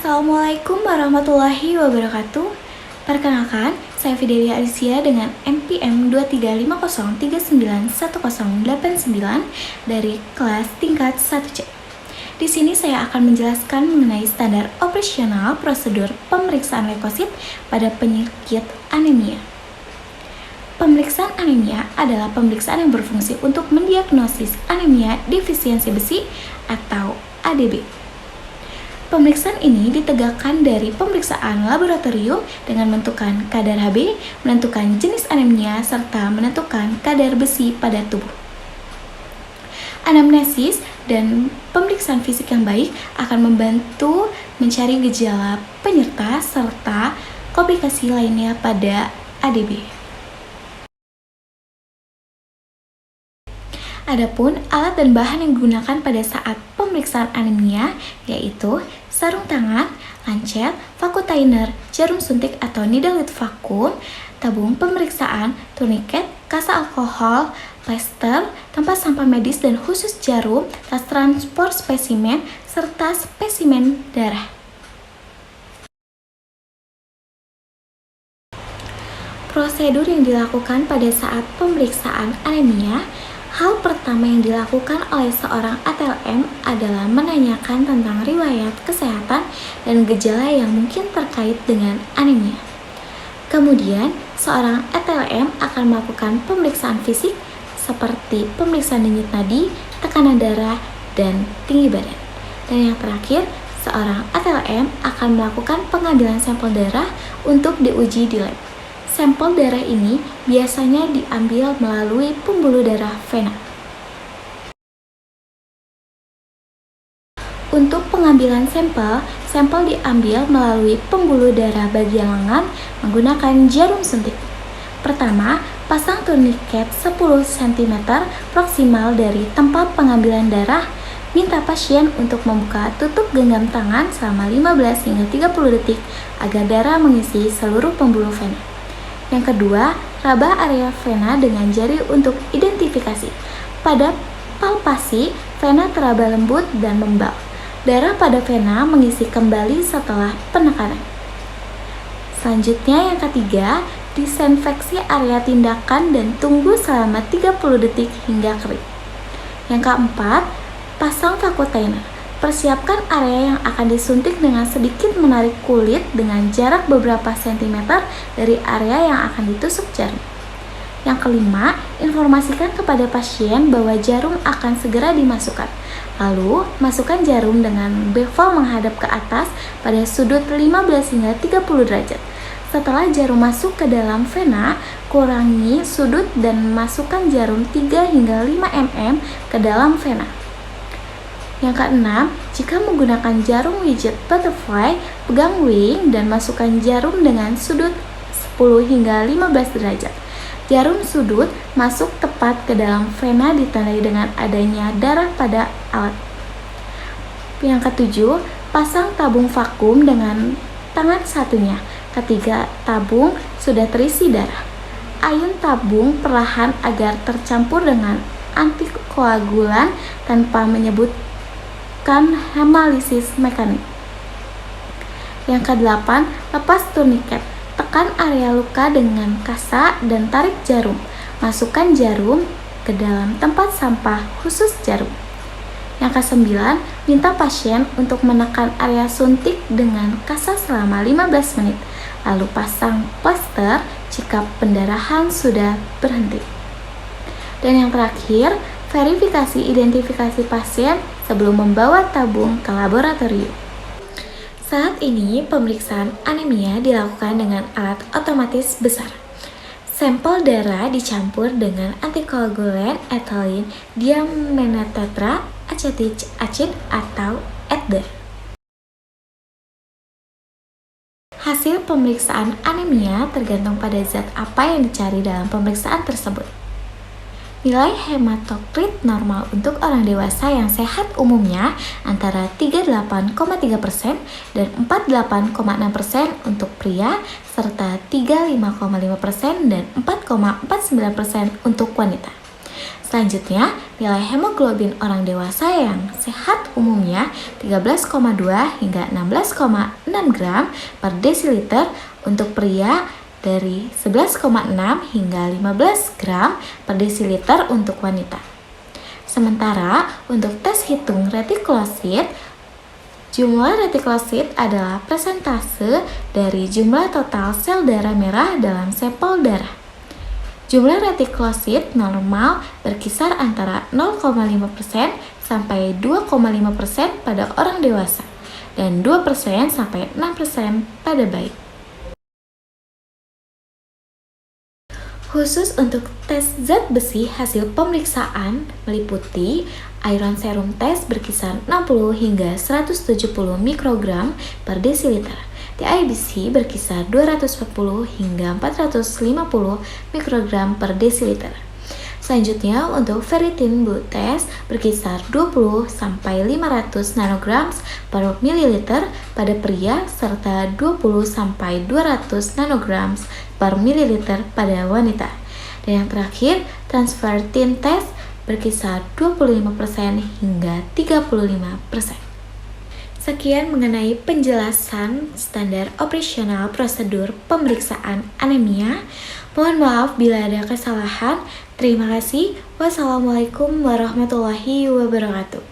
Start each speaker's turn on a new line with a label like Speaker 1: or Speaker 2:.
Speaker 1: Assalamualaikum warahmatullahi wabarakatuh. Perkenalkan, saya Fidelia Alicia dengan NPM 2350391089 dari kelas tingkat 1C. Di sini saya akan menjelaskan mengenai standar operasional prosedur pemeriksaan leukosit pada penyakit anemia. Pemeriksaan anemia adalah pemeriksaan yang berfungsi untuk mendiagnosis anemia defisiensi besi atau ADB. Pemeriksaan ini ditegakkan dari pemeriksaan laboratorium dengan menentukan kadar Hb, menentukan jenis anemia, serta menentukan kadar besi pada tubuh. Anamnesis dan pemeriksaan fisik yang baik akan membantu mencari gejala penyerta serta komplikasi lainnya pada ADB. Adapun alat dan bahan yang digunakan pada saat pemeriksaan anemia yaitu sarung tangan, lancet, vacuum jarum suntik atau needle vakum, tabung pemeriksaan, tourniquet, kasa alkohol, plester, tempat sampah medis dan khusus jarum, tas transport spesimen, serta spesimen darah. Prosedur yang dilakukan pada saat pemeriksaan anemia. Hal pertama yang dilakukan oleh seorang ATLM adalah menanyakan tentang riwayat kesehatan dan gejala yang mungkin terkait dengan anemia. Kemudian, seorang ATLM akan melakukan pemeriksaan fisik seperti pemeriksaan denyut nadi, tekanan darah, dan tinggi badan. Dan yang terakhir, seorang ATLM akan melakukan pengambilan sampel darah untuk diuji di lab. Sampel darah ini biasanya diambil melalui pembuluh darah vena. Untuk pengambilan sampel diambil melalui pembuluh darah bagian lengan menggunakan jarum suntik. Pertama, pasang tourniquet 10 cm proksimal dari tempat pengambilan darah. Minta pasien untuk membuka tutup genggam tangan selama 15 hingga 30 detik agar darah mengisi seluruh pembuluh vena. Yang kedua, raba area vena dengan jari untuk identifikasi. Pada palpasi, vena teraba lembut dan membal. Darah pada vena mengisi kembali setelah penekanan. Selanjutnya yang ketiga, disinfeksi area tindakan dan tunggu selama 30 detik hingga kering. Yang keempat, pasang vacuum. Persiapkan area yang akan disuntik dengan sedikit menarik kulit dengan jarak beberapa sentimeter dari area yang akan ditusuk jarum. Yang kelima, informasikan kepada pasien bahwa jarum akan segera dimasukkan. Lalu, masukkan jarum dengan bevel menghadap ke atas pada sudut 15 hingga 30 derajat. Setelah jarum masuk ke dalam vena, kurangi sudut dan masukkan jarum 3 hingga 5 mm ke dalam vena. Yang keenam, jika menggunakan jarum widget butterfly, pegang wing dan masukkan jarum dengan sudut 10 hingga 15 derajat. Jarum sudut masuk tepat ke dalam vena ditandai dengan adanya darah pada alat. Yang ketujuh, pasang tabung vakum dengan tangan satunya. Ketika tabung sudah terisi darah, ayun tabung perlahan agar tercampur dengan antikoagulan tanpa menyebutkan hemolisis mekanik. Yang kedelapan, lepas tourniquet. Tekan area luka dengan kasa dan tarik jarum. Masukkan jarum ke dalam tempat sampah khusus jarum. Yang kesembilan, minta pasien untuk menekan area suntik dengan kasa selama 15 menit. Lalu pasang plester jika pendarahan sudah berhenti. Dan yang terakhir, verifikasi identifikasi pasien sebelum membawa tabung ke laboratorium. Saat ini, pemeriksaan anemia dilakukan dengan alat otomatis besar. Sampel darah dicampur dengan antikoagulan ethylene diametetra acetic acid atau ETDA. Hasil pemeriksaan anemia tergantung pada zat apa yang dicari dalam pemeriksaan tersebut. Nilai hematokrit normal untuk orang dewasa yang sehat umumnya antara 38,3% dan 48,6% untuk pria, serta 35,5% dan 4,49% untuk wanita. Selanjutnya, nilai hemoglobin orang dewasa yang sehat umumnya 13,2 hingga 16,6 gram per desiliter, untuk pria dari 11,6 hingga 15 gram per desiliter untuk wanita. Sementara untuk tes hitung retikulosit, jumlah retikulosit adalah persentase dari jumlah total sel darah merah dalam sampel darah. Jumlah retikulosit normal berkisar antara 0,5% sampai 2,5% pada orang dewasa dan 2% sampai 6% pada bayi. Khusus untuk tes zat besi, hasil pemeriksaan meliputi iron serum test berkisar 60 hingga 170 mikrogram per desiliter. TIBC berkisar 240 hingga 450 mikrogram per desiliter. Selanjutnya untuk ferritin blood test berkisar 20 sampai 500 nanograms per mililiter pada pria serta 20 sampai 200 nanograms per mililiter pada wanita. Dan yang terakhir, transfertin test berkisar 25% hingga 35%. Sekian mengenai penjelasan standar operasional prosedur pemeriksaan anemia. Mohon maaf bila ada kesalahan. Terima kasih. Wassalamualaikum warahmatullahi wabarakatuh.